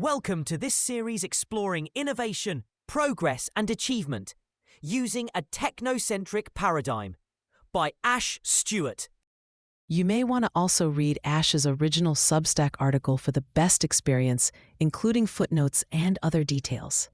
Welcome to this series exploring innovation, progress and achievement using a technocentric paradigm by Ash Stuart. You may want to also read Ash's original Substack article for the best experience, including footnotes and other details.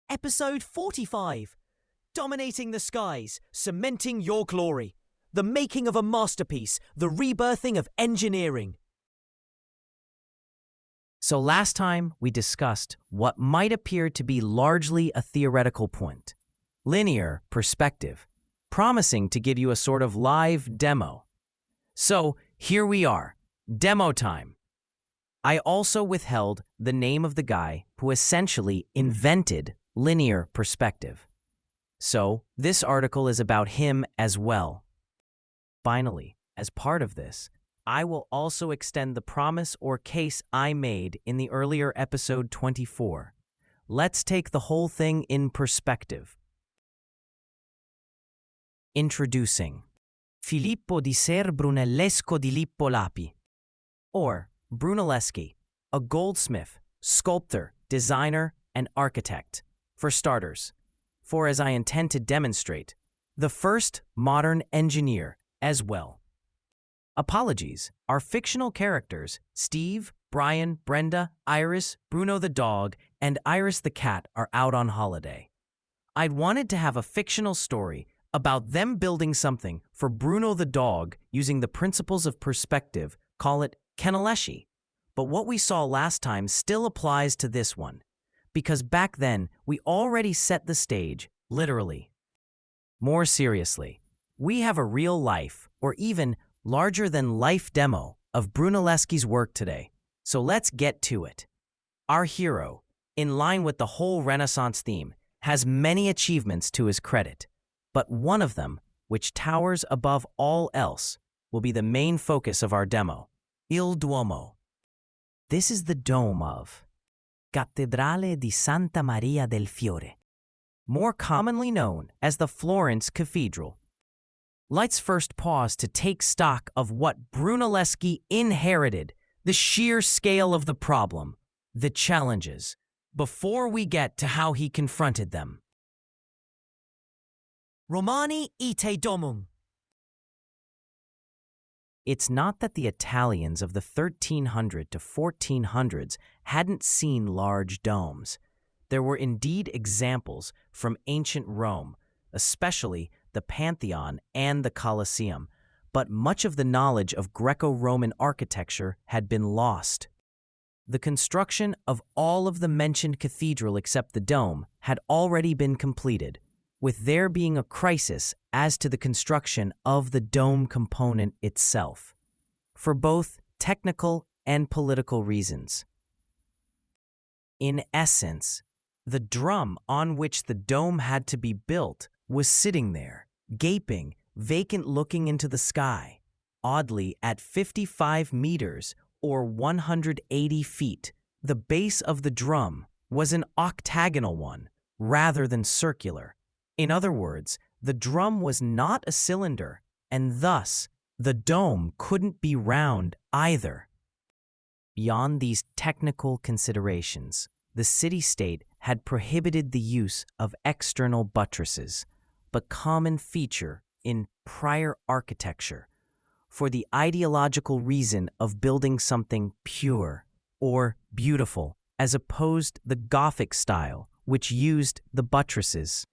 Episode 45. Dominating the skies, cementing your glory. The making of a masterpiece, the rebirthing of engineering. So last time we discussed what might appear to be largely a theoretical point, linear perspective, promising to give you a sort of live demo. So here we are, demo time. I also withheld the name of the guy who essentially invented linear perspective. So this article is about him as well. Finally, as part of this, I will also extend the promise or case I made in the earlier episode 24. Let's take the whole thing in perspective. Introducing Filippo di Ser Brunellesco di Lippo Lapi, or Brunelleschi, a goldsmith, sculptor, designer, and architect. For starters, for as I intend to demonstrate, the first modern engineer as well. Apologies, our fictional characters, Steve, Brian, Brenda, Iris, Bruno the dog, and Iris the cat are out on holiday. I'd wanted to have a fictional story about them building something for Bruno the dog using the principles of perspective, call it Brunelleschi. But what we saw last time still applies to this one, because back then we already set the stage, literally. More seriously, we have a real life, or even larger-than-life demo of Brunelleschi's work today, so let's get to it. Our hero, in line with the whole Renaissance theme, has many achievements to his credit, but one of them, which towers above all else, will be the main focus of our demo, Il Duomo. This is the dome of Cattedrale di Santa Maria del Fiore, more commonly known as the Florence Cathedral. Let's first pause to take stock of what Brunelleschi inherited, the sheer scale of the problem, the challenges, before we get to how he confronted them. Romani ite domum. It's not that the Italians of the 1300 to 1400s hadn't seen large domes. There were indeed examples from ancient Rome, especially the Pantheon and the Colosseum, but much of the knowledge of Greco-Roman architecture had been lost. The construction of all of the mentioned cathedral except the dome had already been completed, with there being a crisis as to the construction of the dome component itself, for both technical and political reasons. In essence, the drum on which the dome had to be built was sitting there, gaping, vacant, looking into the sky. Oddly, at 55 meters or 180 feet, the base of the drum was an octagonal one rather than circular. In other words, the drum was not a cylinder, and thus the dome couldn't be round either. Beyond these technical considerations, the city-state had prohibited the use of external buttresses, but common feature in prior architecture, for the ideological reason of building something pure or beautiful, as opposed the Gothic style, which used the buttresses.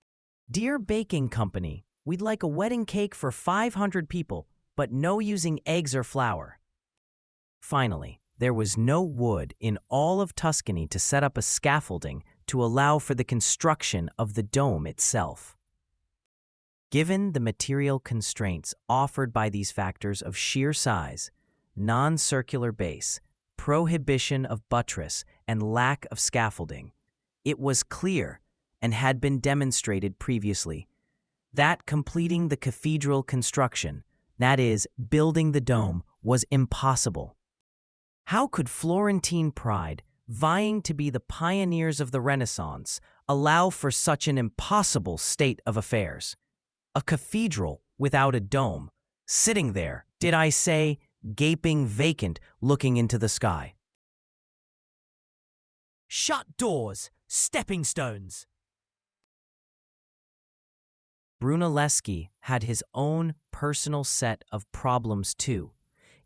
Dear baking company, we'd like a wedding cake for 500 people, but no using eggs or flour. Finally, there was no wood in all of Tuscany to set up a scaffolding to allow for the construction of the dome itself. Given the material constraints offered by these factors of sheer size, non-circular base, prohibition of buttress, and lack of scaffolding, it was clear, and had been demonstrated previously, that completing the cathedral construction, that is, building the dome, was impossible. How could Florentine pride, vying to be the pioneers of the Renaissance, allow for such an impossible state of affairs? A cathedral without a dome, sitting there, did I say, gaping vacant, looking into the sky. Shut doors, stepping stones. Brunelleschi had his own personal set of problems too.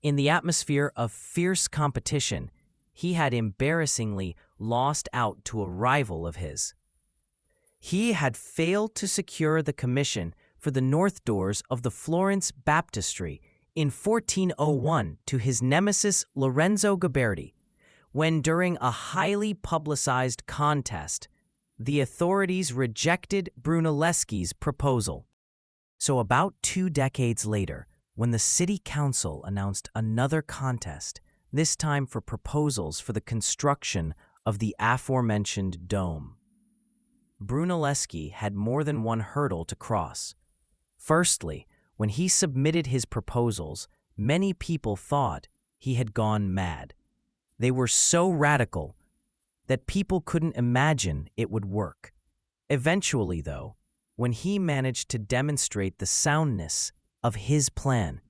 In the atmosphere of fierce competition, he had embarrassingly lost out to a rival of his. He had failed to secure the commission for the north doors of the Florence Baptistery in 1401 to his nemesis Lorenzo Ghiberti, when during a highly publicized contest, the authorities rejected Brunelleschi's proposal. So about 2 decades later, when the city council announced another contest, this time for proposals for the construction of the aforementioned dome, Brunelleschi had more than one hurdle to cross. Firstly, when he submitted his proposals, many people thought he had gone mad. They were so radical that people couldn't imagine it would work. Eventually, though, when he managed to demonstrate the soundness of his plan,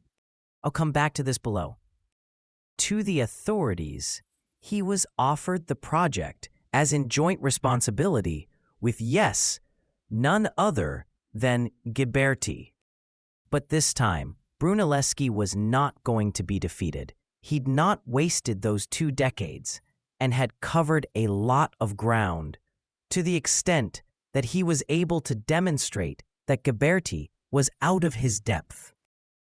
I'll come back to this below, to the authorities, he was offered the project as in joint responsibility with, yes, none other than Ghiberti. But this time, Brunelleschi was not going to be defeated. He'd not wasted those 2 decades and had covered a lot of ground, to the extent that he was able to demonstrate that Ghiberti was out of his depth,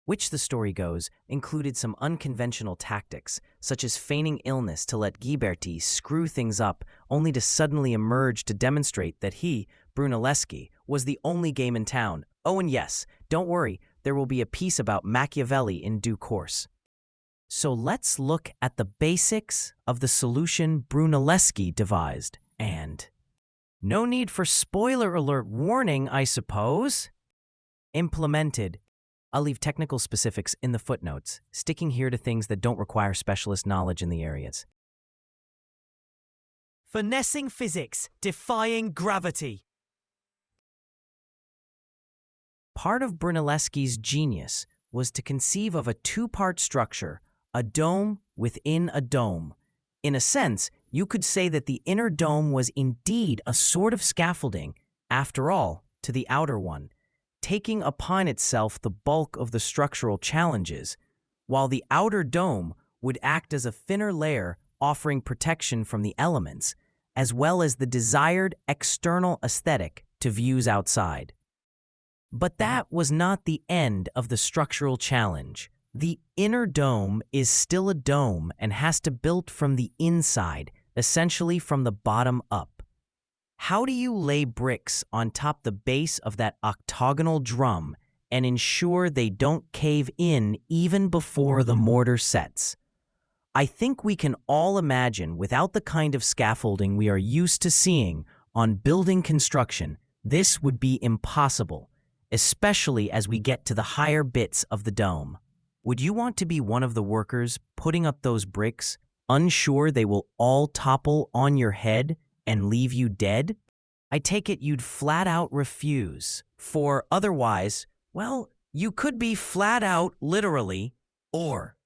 which, the story goes, included some unconventional tactics, such as feigning illness to let Ghiberti screw things up, only to suddenly emerge to demonstrate that he, Brunelleschi, was the only game in town. Oh, and yes, don't worry, there will be a piece about Machiavelli in due course. So let's look at the basics of the solution Brunelleschi devised, and no need for spoiler alert warning, I suppose. Implemented. I'll leave technical specifics in the footnotes, sticking here to things that don't require specialist knowledge in the areas. Finessing physics, defying gravity. Part of Brunelleschi's genius was to conceive of a 2-part structure, a dome within a dome. In a sense, you could say that the inner dome was indeed a sort of scaffolding, after all, to the outer one, taking upon itself the bulk of the structural challenges, while the outer dome would act as a thinner layer offering protection from the elements, as well as the desired external aesthetic to views outside. But that was not the end of the structural challenge. The inner dome is still a dome and has to build from the inside, essentially from the bottom up. How do you lay bricks on top the base of that octagonal drum and ensure they don't cave in even before the mortar sets? I think we can all imagine, without the kind of scaffolding we are used to seeing on building construction, this would be impossible, especially as we get to the higher bits of the dome. Would you want to be one of the workers putting up those bricks, unsure they will all topple on your head and leave you dead? I take it you'd flat out refuse, for otherwise, well, you could be flat out literally, or.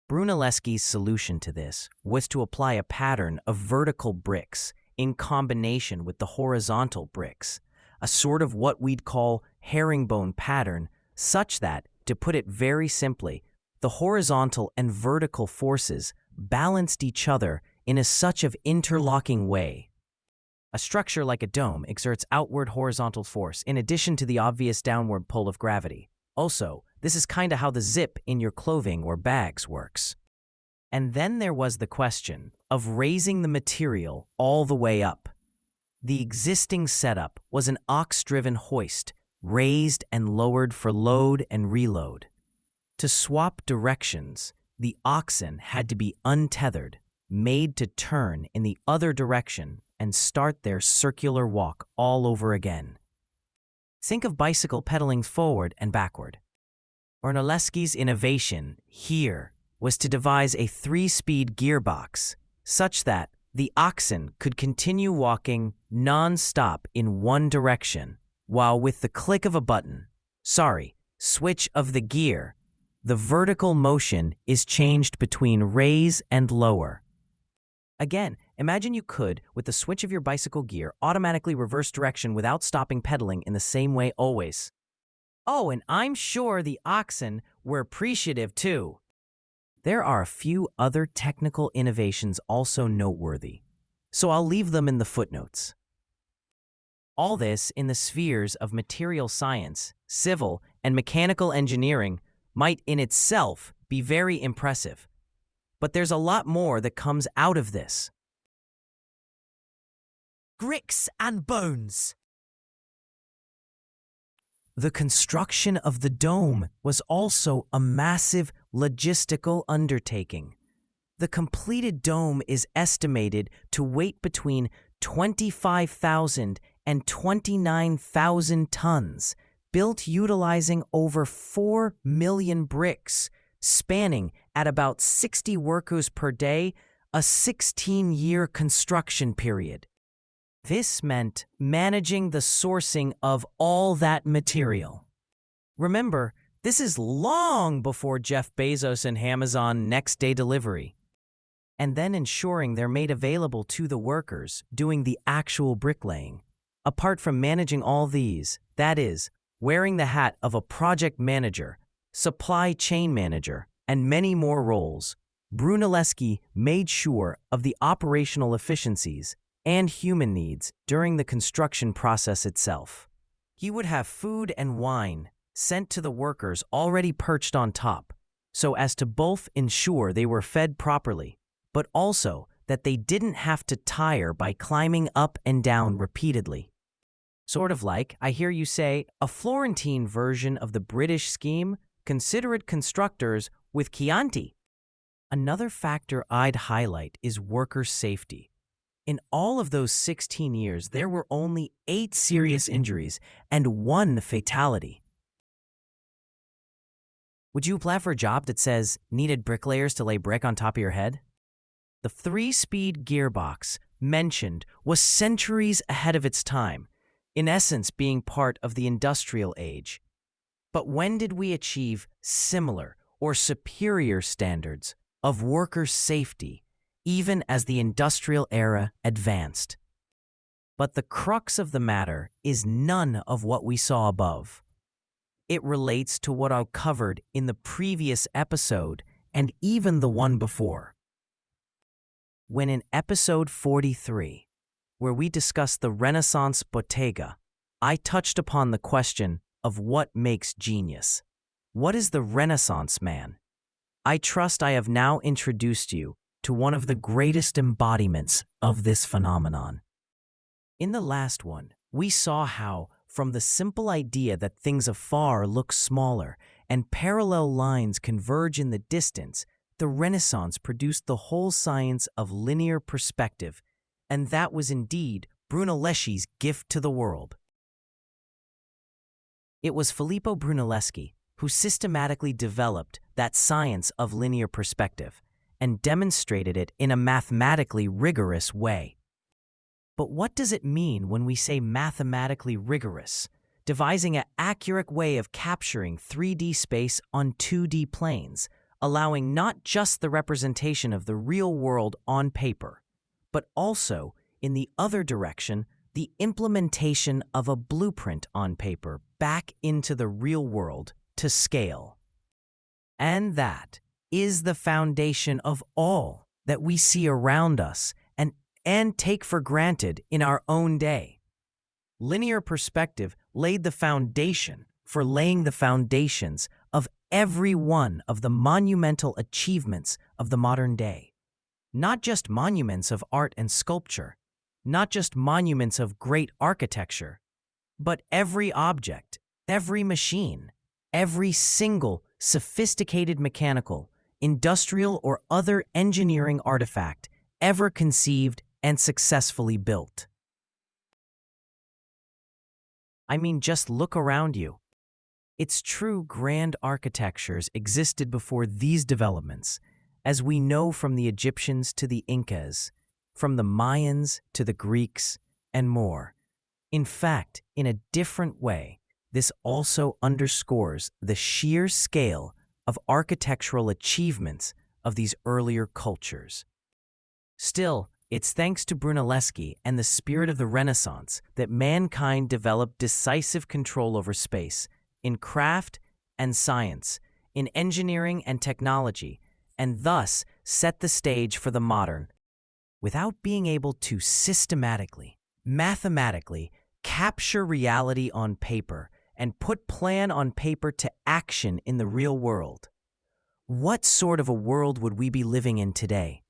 Brunelleschi's solution to this was to apply a pattern of vertical bricks in combination with the horizontal bricks, a sort of what we'd call herringbone pattern, such that, to put it very simply, the horizontal and vertical forces balanced each other in a such of interlocking way. A structure like a dome exerts outward horizontal force in addition to the obvious downward pull of gravity. Also, this is kinda how the zip in your clothing or bags works. And then there was the question of raising the material all the way up. The existing setup was an ox-driven hoist, raised and lowered for load and reload. To swap directions, the oxen had to be untethered, made to turn in the other direction and start their circular walk all over again. Think of bicycle pedaling forward and backward. Brunelleschi's innovation here was to devise a 3-speed gearbox, such that the oxen could continue walking non-stop in one direction, while with the click of a button, switch of the gear, the vertical motion is changed between raise and lower. Again, Imagine you could, with the switch of your bicycle gear, automatically reverse direction without stopping pedaling in the same way always. Oh, and I'm sure the oxen were appreciative too. There are a few other technical innovations also noteworthy, so I'll leave them in the footnotes. All this in the spheres of material science, civil, and mechanical engineering might in itself be very impressive. But there's a lot more that comes out of this. Bricks and bones. The construction of the dome was also a massive logistical undertaking. The completed dome is estimated to weigh between 25,000 and 29,000 tons, built utilizing over 4 million bricks, spanning at about 60 workers per day, a 16-year construction period. This meant managing the sourcing of all that material. Remember, this is long before Jeff Bezos and Amazon next-day delivery. And then ensuring they're made available to the workers doing the actual bricklaying. Apart from managing all these, that is, wearing the hat of a project manager, supply chain manager, and many more roles, Brunelleschi made sure of the operational efficiencies and human needs during the construction process itself. He would have food and wine sent to the workers already perched on top, so as to both ensure they were fed properly, but also that they didn't have to tire by climbing up and down repeatedly. Sort of like, I hear you say, a Florentine version of the British scheme, considerate constructors with Chianti. Another factor I'd highlight is worker safety. In all of those 16 years, there were only 8 serious injuries and 1 fatality. Would you apply for a job that says, needed bricklayers to lay brick on top of your head? The 3-speed gearbox mentioned was centuries ahead of its time, in essence being part of the industrial age. But when did we achieve similar or superior standards of worker safety, even as the industrial era advanced? But the crux of the matter is none of what we saw above. It relates to what I covered in the previous episode and even the one before. When in episode 43, where we discussed the Renaissance bottega, I touched upon the question of what makes genius. What is the Renaissance man? I trust I have now introduced you to one of the greatest embodiments of this phenomenon. In the last one, we saw how, from the simple idea that things afar look smaller and parallel lines converge in the distance, the Renaissance produced the whole science of linear perspective, and that was indeed Brunelleschi's gift to the world. It was Filippo Brunelleschi who systematically developed that science of linear perspective and demonstrated it in a mathematically rigorous way. But what does it mean when we say mathematically rigorous? Devising an accurate way of capturing 3D space on 2D planes, allowing not just the representation of the real world on paper, but also, in the other direction, the implementation of a blueprint on paper back into the real world to scale. And that is the foundation of all that we see around us and take for granted in our own day. Linear perspective laid the foundation for laying the foundations of every one of the monumental achievements of the modern day. Not just monuments of art and sculpture, not just monuments of great architecture, but every object, every machine, every single sophisticated mechanical, industrial, or other engineering artifact ever conceived and successfully built. I mean, just look around you. It's true grand architectures existed before these developments, as we know from the Egyptians to the Incas, from the Mayans to the Greeks, and more. In fact, in a different way, this also underscores the sheer scale of architectural achievements of these earlier cultures. Still, It's thanks to Brunelleschi and the spirit of the Renaissance that mankind developed decisive control over space, in craft and science, in engineering and technology, and thus set the stage for the modern. Without being able to systematically, mathematically, capture reality on paper and put plan on paper to action in the real world, what sort of a world would we be living in today?